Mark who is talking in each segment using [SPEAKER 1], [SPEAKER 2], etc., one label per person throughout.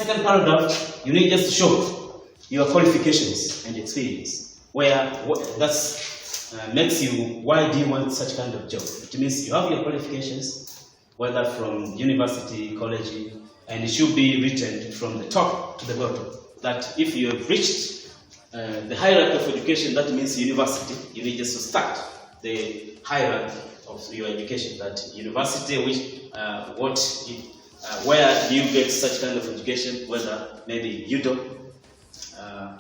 [SPEAKER 1] second paragraph, you need just to show your qualifications and experience, where that's makes you, why do you want such kind of job? It means you have your qualifications, whether from university, college, and it should be written from the top to the bottom. That if you have reached the hierarchy of education, that means university, you need just to start the hierarchy of your education. That university, where do you get such kind of education? Whether maybe you don't,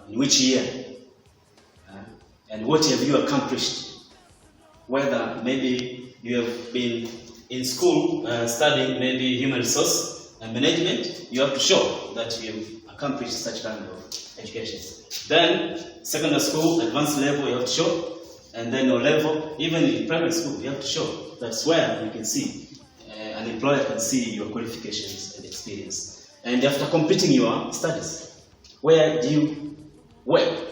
[SPEAKER 1] in which year? And what have you accomplished? Whether maybe you have been in school studying maybe human resource and management, you have to show that you have accomplished such kind of education. Then secondary school, advanced level, you have to show. And then your level, even in primary school, you have to show. That's where you can see, an employer can see your qualifications and experience. And after completing your studies, where do you work?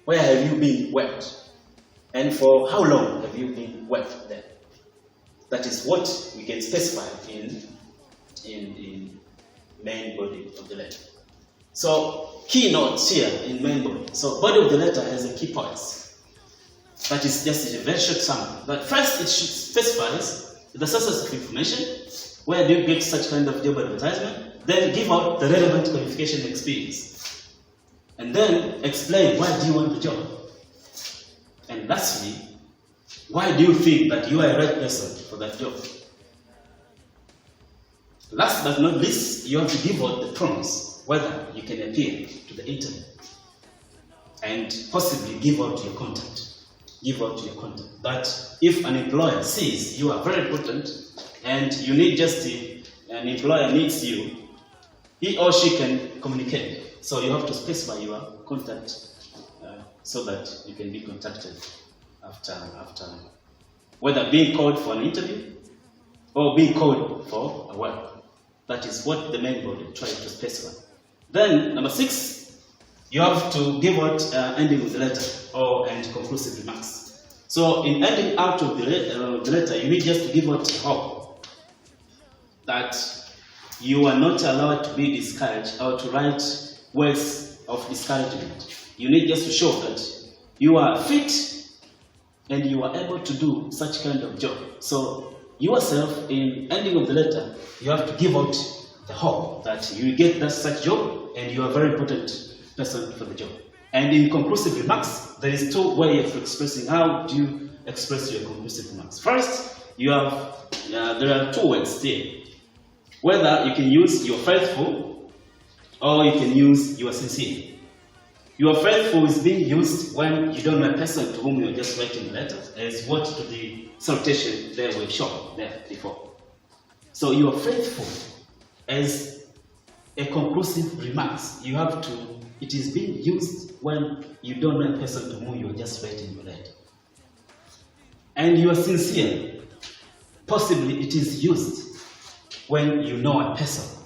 [SPEAKER 1] Where have you been worked? And for how long have you been worked there? That is what we can specify in main body of the letter. So key notes here in main body. So body of the letter has a key points. That is just a very short summary. But first it specifies the sources of information. Where do you get such kind of job advertisement? Then give out the relevant qualification and experience. And then explain why do you want the job. And lastly, why do you think that you are a right person for that job? Last but not least, you have to give out the promise whether you can appear to the interview. And possibly give out your contact. Give out your contact. That if an employer sees you are very important and you need just an employer needs you, he or she can communicate. So you have to specify your contact so that you can be contacted after whether being called for an interview or being called for a work. That is what the main body tries to specify. Then number 6, you have to give out ending of the letter and conclusive remarks. So in ending out of the letter, you need just to give out hope that you are not allowed to be discouraged or to write words of discouragement. You need just to show that you are fit and you are able to do such kind of job. So yourself, in ending of the letter, you have to give out the hope that you will get that such job and you are a very important person for the job. And in conclusive remarks, there is 2 ways of expressing. How do you express your conclusive remarks? First, you have there are 2 words there. Whether you can use your faithful or you can use your sincere. Your faithful is being used when you don't know a person to whom you are just writing a letter, as what to the salutation there were shown there before. So you are faithful as a conclusive remarks. You have to, it is being used when you don't know a person to whom you are just writing your letter. And you are sincere. Possibly it is used when you know a person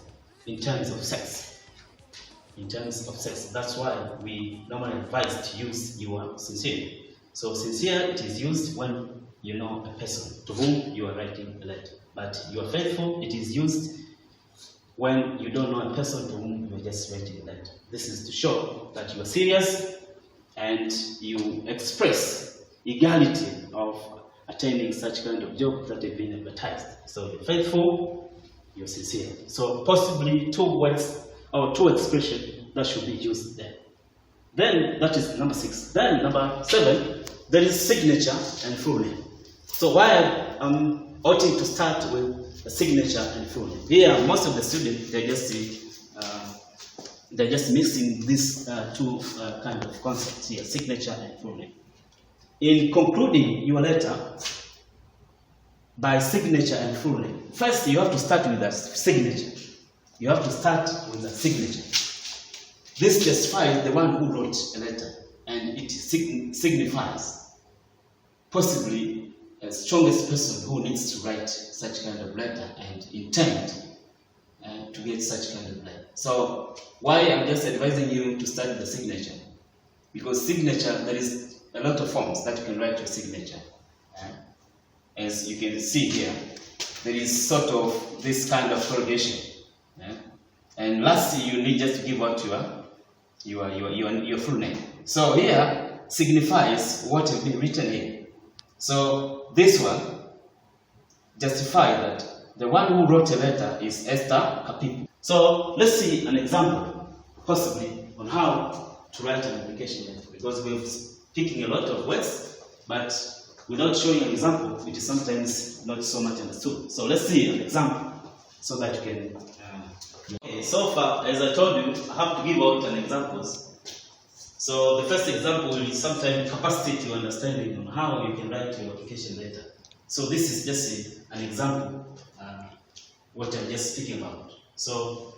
[SPEAKER 1] in terms of sex. In terms of sex. That's why we normally advise to use your sincere. So sincere, it is used when you know a person to whom you are writing a letter. But you are faithful, it is used when you don't know a person to whom you are just writing a letter. This is to show that you are serious and you express eagerity of attaining such kind of job that have been advertised. So you're faithful, you're sincere. So possibly 2 words or 2 expressions that should be used there. Then that is number 6. Then number 7, there is signature and full name. So why I'm oughting to start with a signature and full name. Here, most of the students they're just mixing these 2 kind of concepts here, signature and full name. In concluding your letter by signature and full name, first you have to start with a signature. You have to start with a signature. This justifies the one who wrote a letter, and it signifies possibly a strongest person who needs to write such kind of letter and intend to get such kind of letter. So why I'm just advising you to start with the signature? Because signature, there is a lot of forms that you can write your signature. As you can see here, there is sort of this kind of corrugation. And lastly, you need just to give out your full name. So here signifies what has been written here. So this one justifies that the one who wrote a letter is Esther Kapipu. So let's see an example, possibly, on how to write an application letter, because we're speaking a lot of words, but without showing an example, it is sometimes not so much understood. So let's see an example so that you can. Okay, so far, as I told you, I have to give out an examples. So the first example is sometimes capacity to understanding on how you can write your application letter. So this is just an example, what I'm just speaking about. So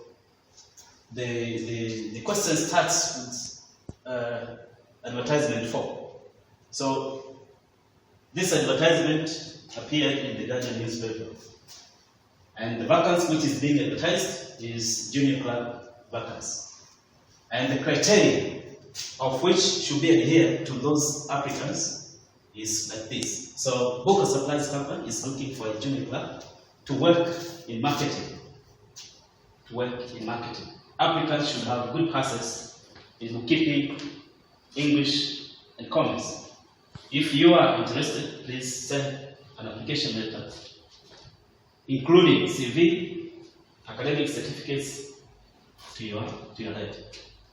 [SPEAKER 1] the question starts with advertisement form. So this advertisement appeared in the Guardian newspaper, and the vacancy which is being advertised is junior clerk vacancy, and the criteria of which should be adhered to those applicants is like this. So Book Supplies Company is looking for a junior clerk to work in marketing. Applicants should have good passes in bookkeeping, English, and commerce. If you are interested, please send an application letter, including CV, academic certificates to your letter.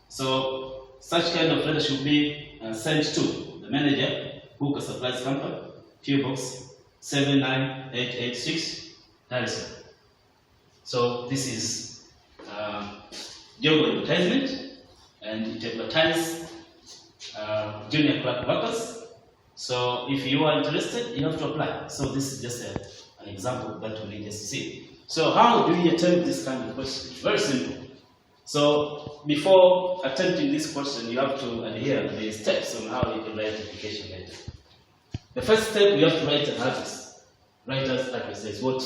[SPEAKER 1] So such kind of letter should be sent to the manager, Book Supplies Company, PO Box 79886, Dar es Salaam. So this is job advertisement, and it advertises junior clerk workers. So if you are interested, you have to apply. So this is just an example that we need to see. So how do we attempt this kind of question? Very simple. So before attempting this question, you have to adhere to the steps on how you can write application letter. The first step, you have to write an address. Writer's address is what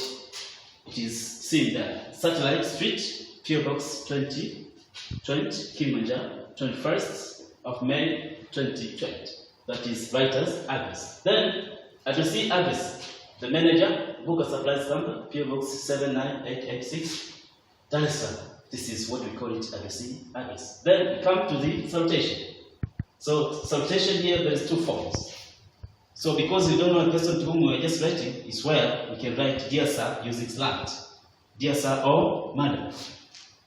[SPEAKER 1] it is seen there. Satellite Street, PO Box 2020, Kilimanjaro, 21st of May 2020. That is writer's address. Then addressee address. The manager, Book Supplies Company, PO Box 79886, Dar es Salaam. This is what we call it, addressee address. Then we come to the salutation. So salutation here, there is two forms. So because we don't know the person to whom we are just writing, is where we can write dear sir using slant, dear sir or madam.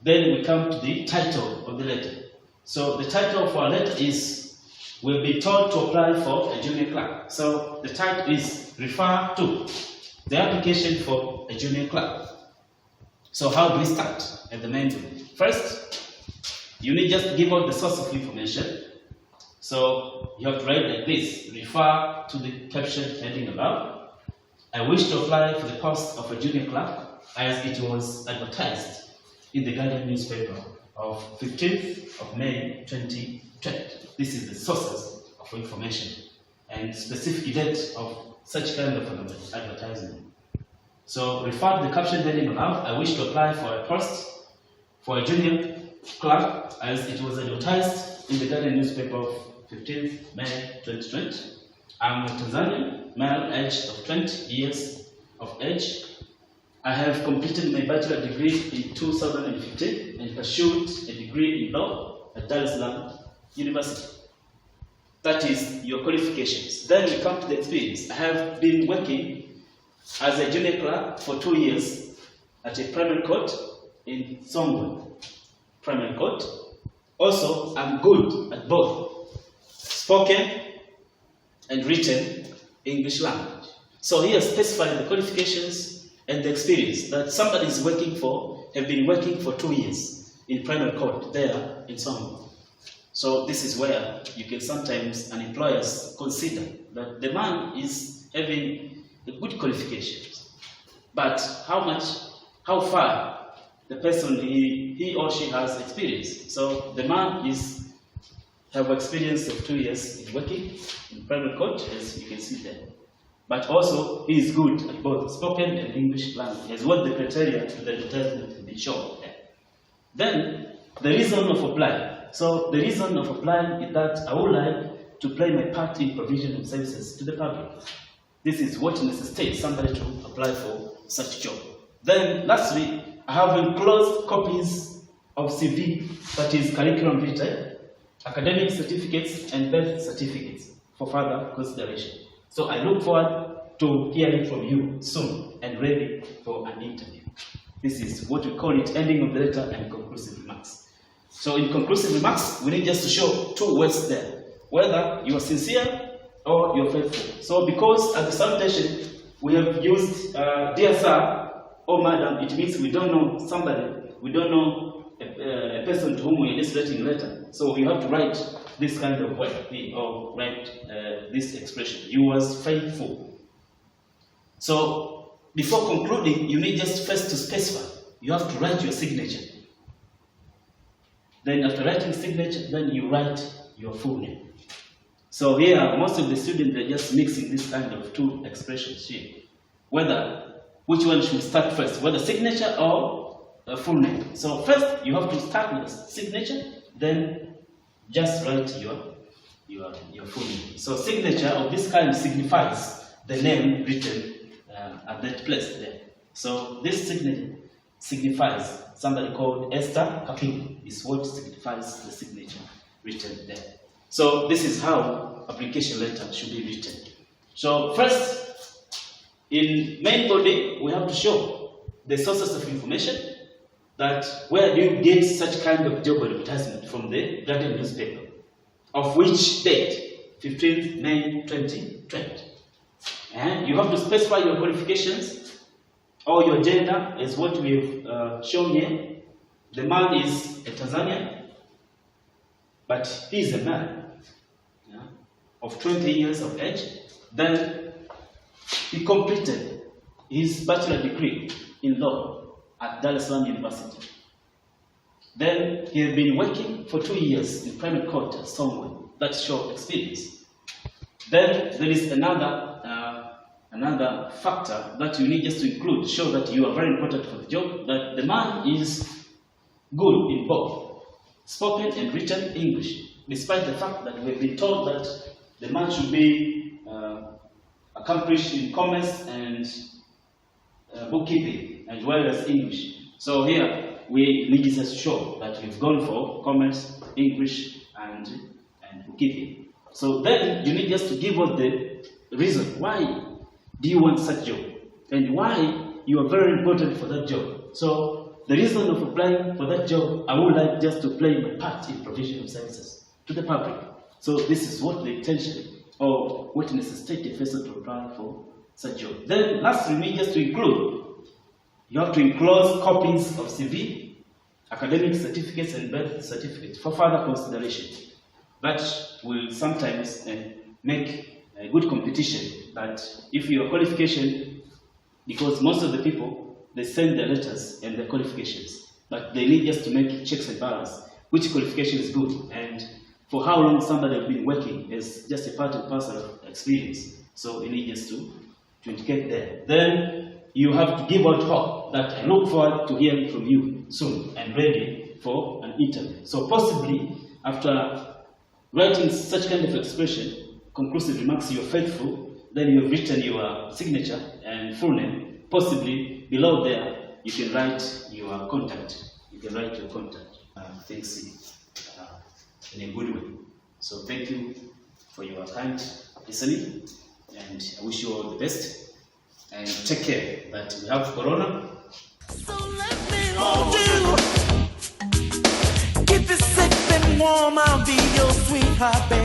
[SPEAKER 1] Then we come to the title of the letter. So the title of our letter is, we'll be told to apply for a junior clerk. So the title is refer to the application for a junior clerk. So how do we start at the main thing? First, you need just to give out the source of information. So you have to write like this: refer to the caption heading above. I wish to apply for the post of a junior clerk as it was advertised in the Guardian newspaper of 15th of May 2020. This is the sources of information and specific date of such kind of an advertisement. So refer to the caption heading above. I wish to apply for a post for a junior clerk as it was advertised in the Guardian newspaper of 15th May 2020. I'm a Tanzanian, male, age of 20 years of age. I have completed my bachelor degree in 2015 and pursued a degree in law at Dar es Salaam University. That is your qualifications. Then we come to the experience. I have been working as a junior clerk for 2 years at a primary court in Songwe Primary Court. Also, I'm good at both spoken and written English language. So here specify the qualifications and the experience that somebody is working for, have been working for 2 years in primary court there in Songwe. So this is where you can sometimes, an employer consider that the man is having a good qualifications, but how far the person he or she has experience. So the man have experience of 2 years in working in primary court, as you can see there. But also he is good at both spoken and English language, as what the criteria to the advertisement have been shown there. Then the reason of applying. So the reason of applying is that I would like to play my part in provision of services to the public. This is what necessitates somebody to apply for such job. Then lastly, I have enclosed copies of CV, that is curriculum vitae, academic certificates, and birth certificates for further consideration. So I look forward to hearing from you soon and ready for an interview. This is what we call it, ending of the letter and conclusive remarks. So in conclusive remarks, we need just to show two words there, whether you are sincere or you're faithful. So because at the salutation, we have used dear sir or madam, it means we don't know somebody, we don't know a person to whom we are just writing a letter. So you have to write this kind of word, or write this expression, you was faithful. So before concluding, you need just first to specify. You have to write your signature. Then after writing signature, then you write your full name. So here, most of the students are just mixing this kind of two expressions here. Which one should start first, whether signature or full name. So first, you have to start with signature, then just write your full name. So signature of this kind signifies the name written at that place there. So this signature signifies somebody called Esther Karibu is what signifies the signature written there. So this is how application letter should be written. So first, in main body, we have to show the sources of information, that where do you get such kind of job advertisement from the Guardian newspaper, of which date, 15th May 2020. And you have to specify your qualifications or your gender as what we've shown here. The man is a Tanzanian, but he is a man of 20 years of age. Then he completed his bachelor degree in law at Dar es Salaam University. Then he has been working for 2 years in private quarter somewhere. That's short experience. Then there is another factor that you need just to include, show that you are very important for the job, that the man is good in both spoken and written English, despite the fact that we have been told that the man should be accomplished in commerce and bookkeeping, as well as English. So here we need to show that you've gone for commerce, English, and bookkeeping. So then you need just to give us the reason why do you want such job and why you are very important for that job. So the reason of applying for that job, I would like just to play my part in provision of services to the public. So this is what the intention or what necessitates a person to apply for such job. Then lastly, we need just to include, you have to enclose copies of CV, academic certificates, and birth certificates for further consideration. That will sometimes make a good competition. But if your qualification, because most of the people, they send their letters and their qualifications, but they need just to make checks and balances, which qualification is good, and for how long somebody has been working is just a part and parcel of experience. So you need just to indicate there. Then you have to give out hope that I look forward to hearing from you soon and ready for an interview. So possibly after writing such kind of expression, conclusive remarks, you are faithful, then you have written your signature and full name. Possibly below there, you can write your contact. You can write your contact. Thanks in a good way. So thank you for your kind listening, and I wish you all the best. And take care that we have Corona.
[SPEAKER 2] So let me hold you. Keep it safe and warm. I'll be your sweetheart, baby.